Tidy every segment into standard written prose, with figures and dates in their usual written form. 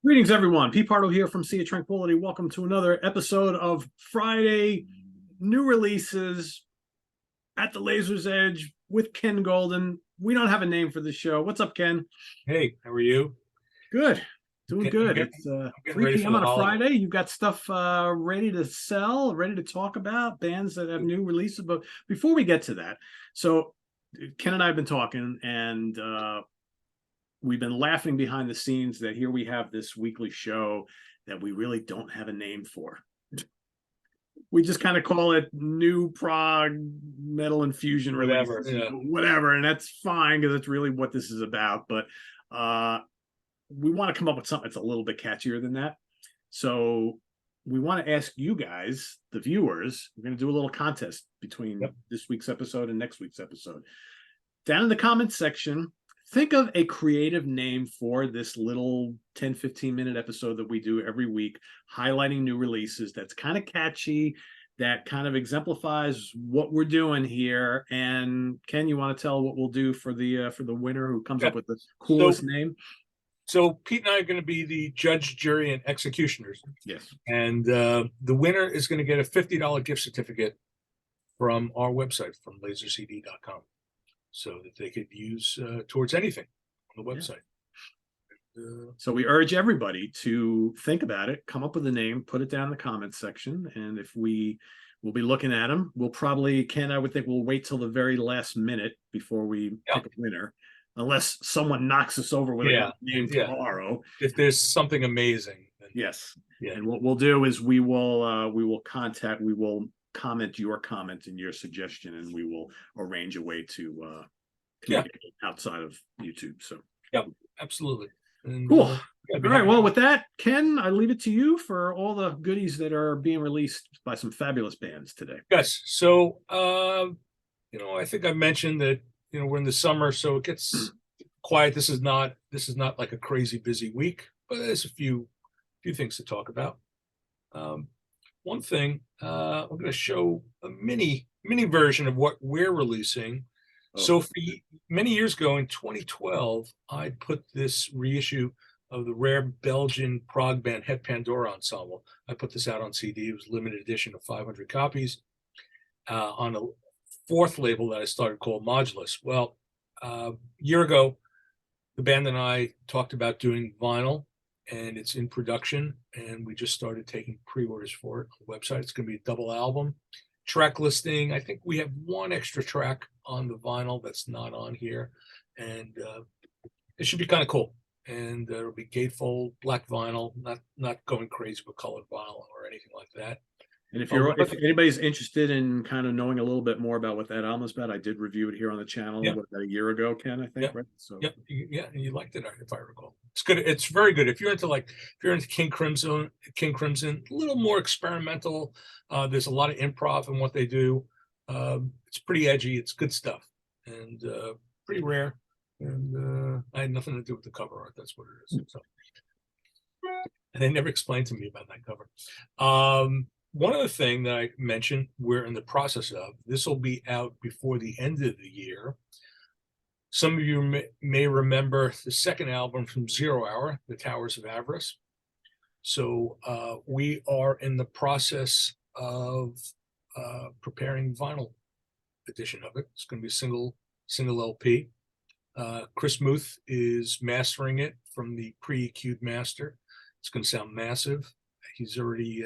Greetings, everyone. Pete Pardo here from Sea of Tranquility. Welcome to another episode of Friday New Releases at the Laser's Edge with Ken Golden. We don't have a name for the show. What's up, Ken? Hey, how are you? Good. Doing good. It's I'm getting 3 ready for p.m. the on a holiday. Friday. You've got stuff ready to sell, ready to talk about, bands that have new releases. But before we get to that, so Ken and I have been talking, and we've been laughing behind the scenes that here we have this weekly show that we really don't have a name for. We just kind of call it new prog metal infusion Whatever. releases, Yeah. whatever, and that's fine because it's really what this is about. But we want to come up with something that's a little bit catchier than that. So we want to ask you guys, the viewers, we're going to do a little contest between this week's episode and next week's episode. Down in the comments section, think of a creative name for this little 10-15 minute episode that we do every week, highlighting new releases that's kind of catchy, that kind of exemplifies what we're doing here. And Ken, you want to tell what we'll do for the winner who comes up with the coolest name? So Pete and I are going to be the judge, jury, and executioners. Yes. And the winner is going to get a $50 gift certificate from our website, from lasercd.com, so that they could use towards anything on the website. So we urge everybody to think about it, come up with a name, put it down in the comments section, and if we'll be looking at them. We'll probably, Ken, I would think we'll wait till the very last minute before we pick a winner, unless someone knocks us over with a name tomorrow. If there's something amazing. Then, yes. Yeah. And what we'll do is we will comment your comment and your suggestion, and we will arrange a way to communicate outside of YouTube. So absolutely. And, cool. All right. Well, with that, Ken, I leave it to you for all the goodies that are being released by some fabulous bands today. Yes. So, I think I mentioned that, we're in the summer, so it gets quiet. This is not like a crazy busy week, but there's a few things to talk about. One thing, I'm going to show a mini version of what we're releasing. So for many years ago, in 2012, I put this reissue of the rare Belgian prog band Het Pandora Ensemble. I put this out on CD. It was a limited edition of 500 copies on a fourth label that I started called Modulus. Well, a year ago, the band and I talked about doing vinyl, and it's in production, and we just started taking pre-orders for it on the website. It's going to be a double album. Track listing, I think we have one extra track on the vinyl that's not on here, and it should be kind of cool. And it'll be gatefold black vinyl, not going crazy with colored vinyl or anything like that. And if anybody's interested in kind of knowing a little bit more about what that album is about, I did review it here on the channel about a year ago, Ken, I think, right? So and you liked it, if I recall. It's good. It's very good. If you're into King Crimson, a little more experimental. There's a lot of improv in what they do. It's pretty edgy. It's good stuff, and pretty rare. And I had nothing to do with the cover art. That's what it is. So, and they never explained to me about that cover. One other thing that I mentioned, we're in the process of, this will be out before the end of the year. Some of you may remember the second album from Zero Hour, The Towers of Avarice. So we are in the process of preparing vinyl edition of it. It's going to be a single LP. Chris Muth is mastering it from the pre-EQ'd master. It's going to sound massive. He's already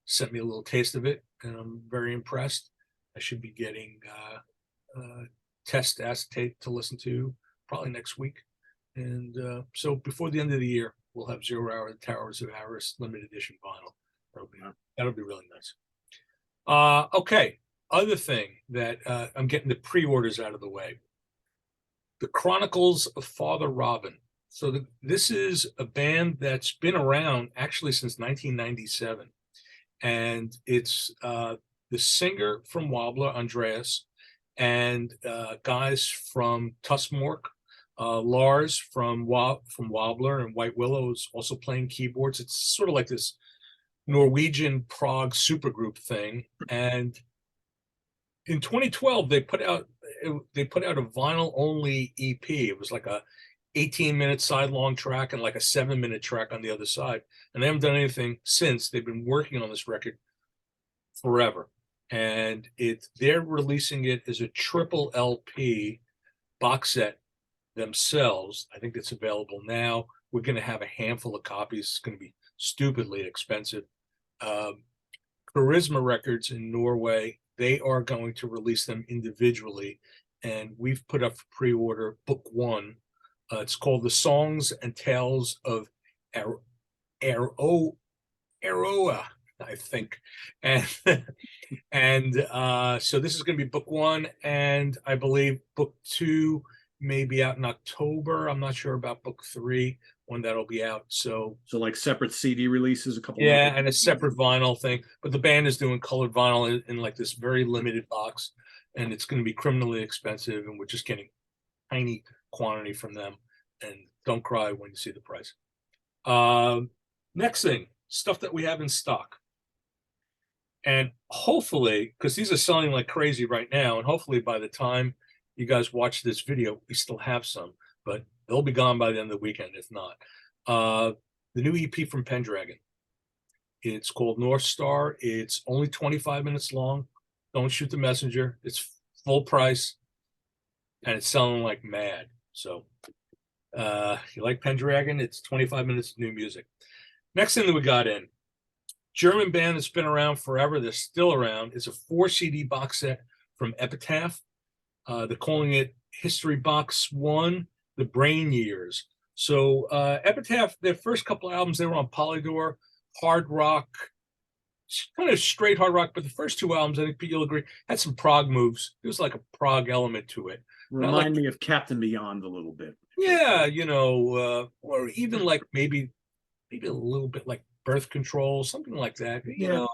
sent me a little taste of it, and I'm very impressed. I should be getting test acetate to listen to probably next week. And so before the end of the year, we'll have Zero Hour, The Towers of Avarice limited edition vinyl. That'll be really nice. Okay, other thing that I'm getting the pre-orders out of the way. The Chronicles of Father Robin. So this is a band that's been around actually since 1997. And it's the singer from Wobbler, Andreas, and guys from Tussmork. Lars from Wobbler and White Willow is also playing keyboards. It's sort of like this Norwegian prog supergroup thing. And in 2012, they put out a vinyl only EP. It was like a 18-minute sidelong track and like a 7-minute track on the other side. And they haven't done anything since. They've been working on this record forever. And they're releasing it as a triple LP box set themselves. I think it's available now. We're going to have a handful of copies. It's going to be stupidly expensive. Charisma Records in Norway, they are going to release them individually. And we've put up for pre-order book 1. It's called The Songs and Tales of Aroa, I think. And so this is going to be book 1, and I believe book 2 may be out in October. I'm not sure about book 3 when that'll be out. So like separate CD releases, a couple. Yeah, and a separate vinyl thing. But the band is doing colored vinyl in like this very limited box, and it's going to be criminally expensive, and we're just getting tiny quantity from them. And don't cry when you see the price. Next thing, stuff that we have in stock. And hopefully, because these are selling like crazy right now, and hopefully by the time you guys watch this video, we still have some, but they'll be gone by the end of the weekend, if not. The new EP from Pendragon. It's called North Star. It's only 25 minutes long. Don't shoot the messenger. It's full price, and it's selling like mad. So you like Pendragon? It's 25 minutes of new music. Next thing that we got in, German band that's been around forever. They're still around. It's a 4 CD box set from Epitaph. They're calling it History Box 1, The Brain Years. So Epitaph, their first couple of albums, they were on Polydor, hard rock, kind of straight hard rock, but the first 2 albums, I think Pete, you'll agree, had some prog moves. There was like a prog element to it. Remind me of Captain Beyond a little bit. Yeah, or even like maybe a little bit like Birth Control, something like that. Yeah. A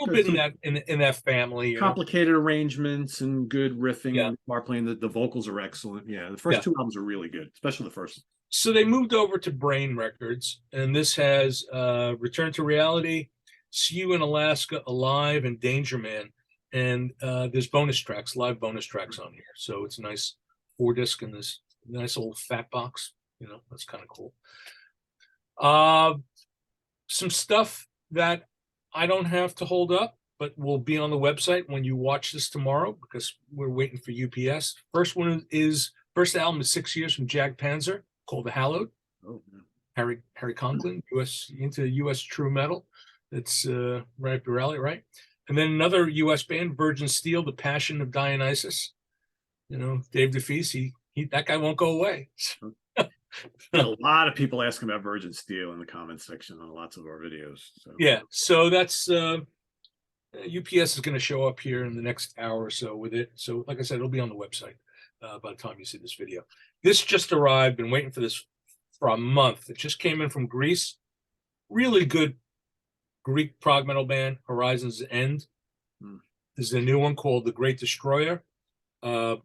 little bit in that family. Complicated arrangements and good riffing. Yeah. And playing. The vocals are excellent. Yeah, the first 2 albums are really good, especially the first. So they moved over to Brain Records, and this has Return to Reality, See You in Alaska, Alive, and Danger Man. And there's live bonus tracks on here. So it's a nice 4-disc in this nice old fat box. That's kind of cool. Some stuff that I don't have to hold up, but will be on the website when you watch this tomorrow, because we're waiting for UPS. First album is 6 Years from Jag Panzer, called The Hallowed. Oh, yeah. Harry Conklin, into US true metal. That's right up your alley, right? And then another US band, Virgin Steel, The Passion of Dionysus. Dave DeFeese, that guy won't go away. A lot of people asking about Virgin Steel in the comments section on lots of our videos. So. Yeah, so that's UPS is going to show up here in the next hour or so with it. So like I said, it'll be on the website by the time you see this video. This just arrived. Been waiting for this for a month. It just came in from Greece. Really good Greek prog metal band, Horizon's End. This is a new one called The Great Destroyer. They're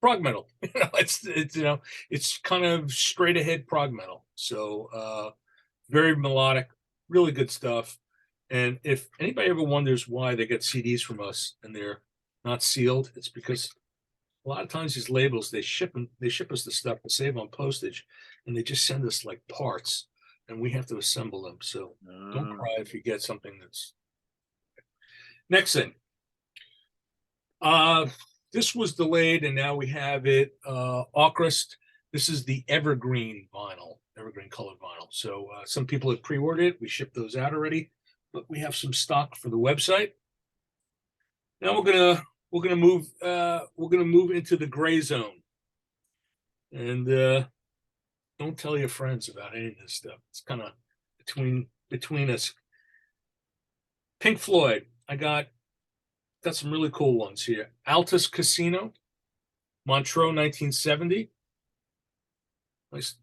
prog metal. It's kind of straight ahead prog metal. So very melodic, really good stuff. And if anybody ever wonders why they get CDs from us and they're not sealed, it's because a lot of times these labels, they ship us the stuff to save on postage, and they just send us like parts, and we have to assemble them. So don't cry if you get something that's. Next thing. This was delayed, and now we have it. Auchrist. This is the Evergreen vinyl, Evergreen colored vinyl. So some people have pre-ordered it. We shipped those out already, but we have some stock for the website. Now we're gonna move into the gray zone, and don't tell your friends about any of this stuff. It's kind of between us. Pink Floyd. I got some really cool ones here. Altus Casino, Montreux, 1970.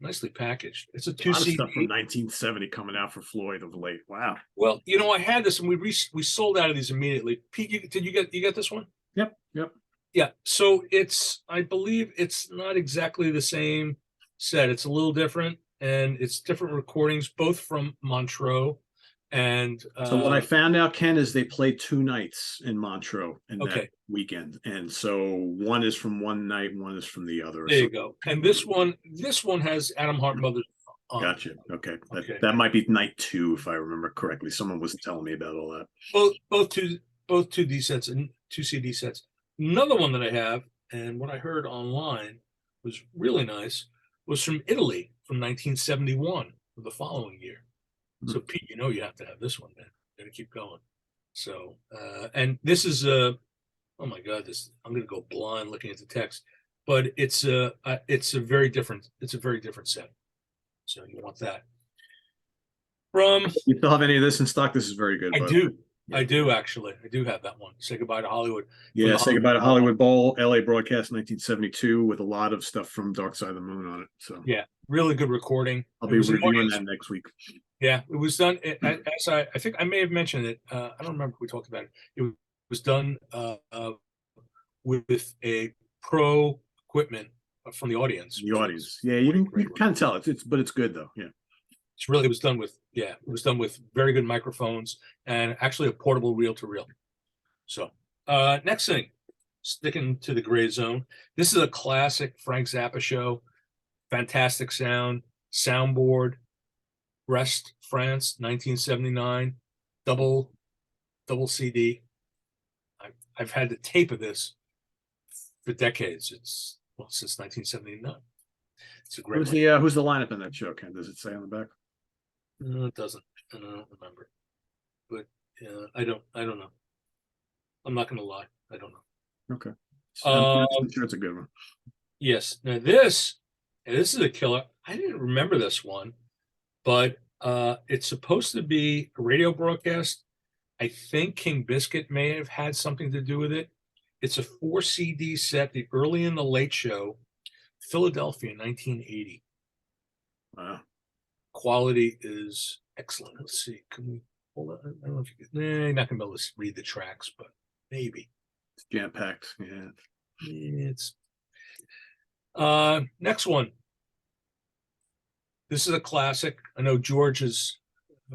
Nicely packaged. It's a 2 CD. Stuff from 1970 coming out for Floyd of late. Wow. Well, I had this, and we sold out of these immediately. Pete, did you get this one? Yep. Yeah. So I believe it's not exactly the same set. It's a little different, and it's different recordings, both from Montreux, And So what I found out, Ken, is they played 2 nights in Montreux in that okay, weekend, and so one is from one night, one is from the other. there So you go. And this one has Adam Hart Brothers on. gotcha. Okay, Okay. that might be night 2 if I remember correctly. Someone was telling me about all that. Both two D sets and 2 CD sets. Another one that I have, and what I heard online was really nice, was from Italy from 1971 for the following year. So Pete, you have to have this one, man. Gotta keep going. So and this is oh my God, I'm gonna go blind looking at the text, but it's a very different set. So you want that. From You still have any of this in stock? This is very good. I But do. I do actually. I do have that one. Say Goodbye to Hollywood. yeah, Say Goodbye to Hollywood Bowl, LA broadcast 1972, with a lot of stuff from Dark Side of the Moon on it. So yeah, really good recording. I'll be reviewing that next week. Yeah, it was done as I think I may have mentioned it. I don't remember if we talked about it. It was done with a pro equipment from the audience. The audience, yeah, you can kind of tell but it's good though. Yeah, it was done with very good microphones and actually a portable reel-to-reel. So next thing, sticking to the gray zone. This is a classic Frank Zappa show. Fantastic soundboard. Brest, France, 1979, double CD. I've had the tape of this for decades. It's since 1979. It's a great. Who's the lineup in that show, Ken? Does it say on the back? No, it doesn't. I don't remember. But I don't know. I'm not going to lie. I don't know. Okay. I'm sure it's a good one. Yes. Now this is a killer. I didn't remember this one, but it's supposed to be a radio broadcast. I think King Biscuit may have had something to do with it. It's a 4 CD set, the Early and the Late Show, Philadelphia, 1980. Wow. Quality is excellent. Let's see. Can we hold on? I don't know if you can. You're not going to be able to read the tracks, but maybe. It's jam-packed. Yeah. It's next one. This is a classic. I know George is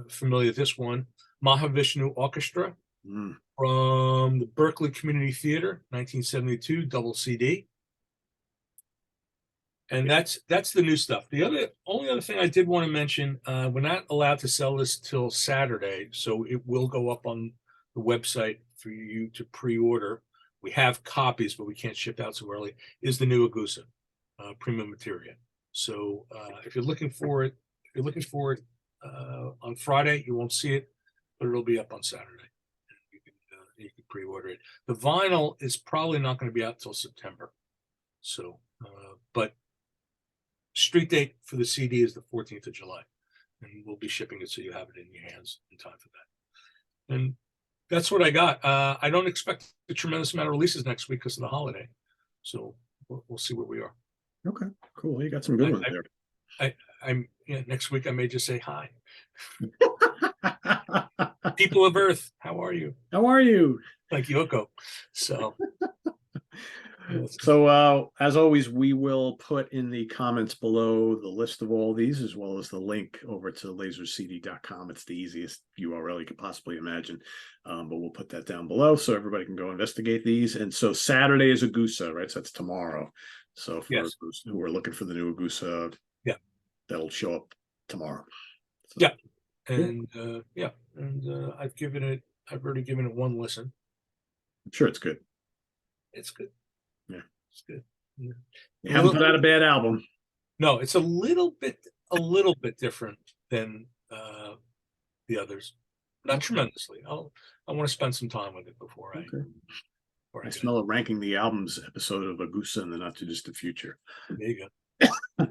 familiar with this one. Mahavishnu Orchestra from the Berkeley Community Theater, 1972, double CD. And that's the new stuff. The only other thing I did want to mention, we're not allowed to sell this till Saturday, so it will go up on the website for you to pre-order. We have copies, but we can't ship out so early. Is the new Agusa, premium materia. So if you're looking for it, on Friday, you won't see it, but it'll be up on Saturday. You can pre-order it. The vinyl is probably not going to be out till September. So, but street date for the CD is the 14th of July, and we'll be shipping it so you have it in your hands in time for that. And that's what I got. I don't expect a tremendous amount of releases next week because of the holiday, so we'll see where we are. Okay, cool. You got some good ones there. Next week I may just say hi. People of Earth, how are you? How are you? Like Yoko. So as always, we will put in the comments below the list of all these, as well as the link over to lasercd.com. It's the easiest URL you could possibly imagine, but we'll put that down below so everybody can go investigate these. And so Saturday is Agusa, right? So that's tomorrow. So for yes. those who are looking for the new Agusa, that'll show up tomorrow. So, yeah. And I've already given it one listen. I'm sure it's good. It's good. Yeah. It's good. Yeah. You haven't put out a bad album. No, it's a little bit different than the others. Not tremendously. I want to spend some time with it before I smell it ranking the albums episode of Agusa in the not too distant future. There you go.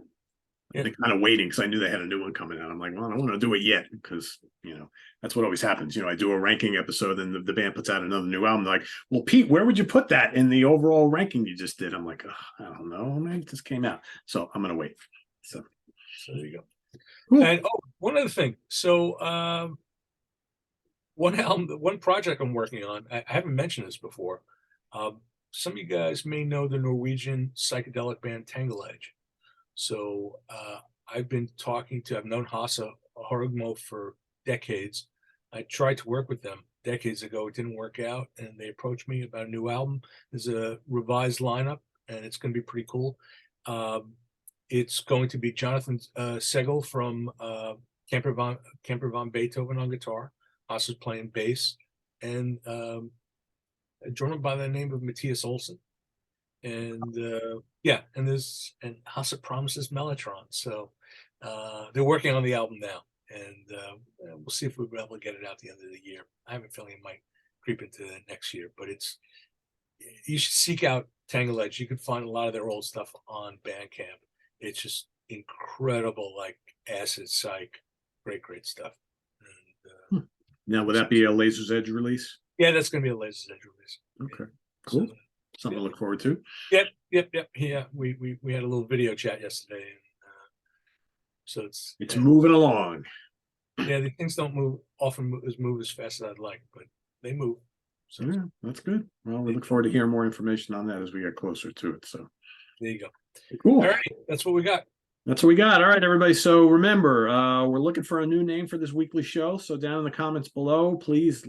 I've been kind of waiting because I knew they had a new one coming out. I'm like, well, I don't want to do it yet because, that's what always happens. I do a ranking episode and the band puts out another new album. They're like, well, Pete, where would you put that in the overall ranking you just did? I'm like, I don't know. Maybe it just came out. So I'm going to wait. So there you go. Cool. And one other thing. So one project I'm working on, I haven't mentioned this before. Some of you guys may know the Norwegian psychedelic band Tangle Edge. So I've known Hasse Horgmo for decades. I tried to work with them decades ago. It didn't work out, and they approached me about a new album. There's a revised lineup, and it's going to be pretty cool. It's going to be Jonathan Segel from Camper Von Beethoven on guitar. Haas is playing bass, and a drummer by the name of Matthias Olsen. And yeah, and Haas promises Mellotron. So they're working on the album now, and we'll see if we'll be able to get it out at the end of the year. I have a feeling it might creep into the next year, but you should seek out Tangle Edge. You can find a lot of their old stuff on Bandcamp. It's just incredible, like acid psych, great stuff. And, now, would that be a Laser's Edge release? Yeah, that's going to be a Laser's Edge release. Okay, cool. So, something to look forward to. Yep. Yeah, we had a little video chat yesterday, and so it's moving along. Yeah, the things don't move as fast as I'd like, but they move. So yeah, that's good. Well, we look forward to hearing more information on that as we get closer to it. So there you go. Cool. All right, that's what we got. That's what we got. All right, everybody. So remember, we're looking for a new name for this weekly show. So down in the comments below, please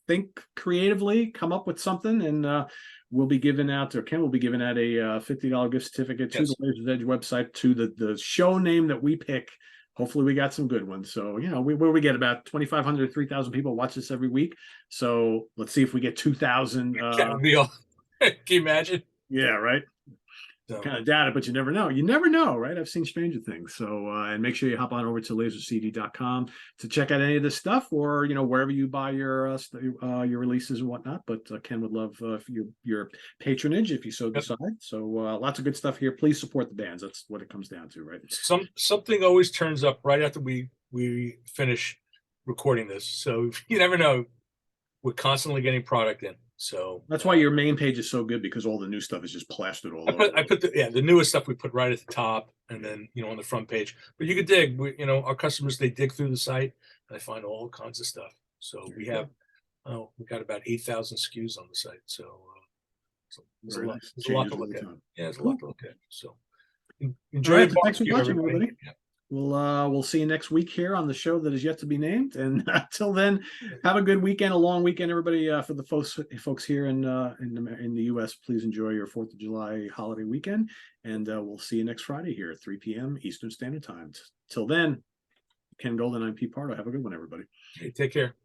think creatively, come up with something, and we'll be giving out, or Ken will be giving out a $50 gift certificate to the Laser's Edge website to the show name that we pick. Hopefully we got some good ones. So, we get about 2,500, 3,000 people watch this every week. So let's see if we get 2,000. That would be all. Can you imagine? Yeah, right. So, kind of doubt it, but you never know. You never know, right? I've seen stranger things. So, and make sure you hop on over to lasercd.com to check out any of this stuff, or wherever you buy your releases and whatnot. But Ken would love your patronage if you so decide. So, lots of good stuff here. Please support the bands. That's what it comes down to, right? Something always turns up right after we finish recording this, so you never know. We're constantly getting product in. So that's why your main page is so good, because all the new stuff is just plastered all over. I put the newest stuff we put right at the top, and then on the front page. But you could dig. Our customers, they dig through the site and they find all kinds of stuff. So we have we got about 8,000 SKUs on the site. So there's a lot to look at. Yeah, there's a lot to look at. So enjoy. Thanks for watching, everybody. Yeah. We'll see you next week here on the show that is yet to be named. And until then, have a good weekend, a long weekend, everybody. For the folks here in the U.S., please enjoy your 4th of July holiday weekend. And we'll see you next Friday here at 3 p.m. Eastern Standard Time. Till then, Ken Golden, I'm Pete Pardo. Have a good one, everybody. Hey, take care.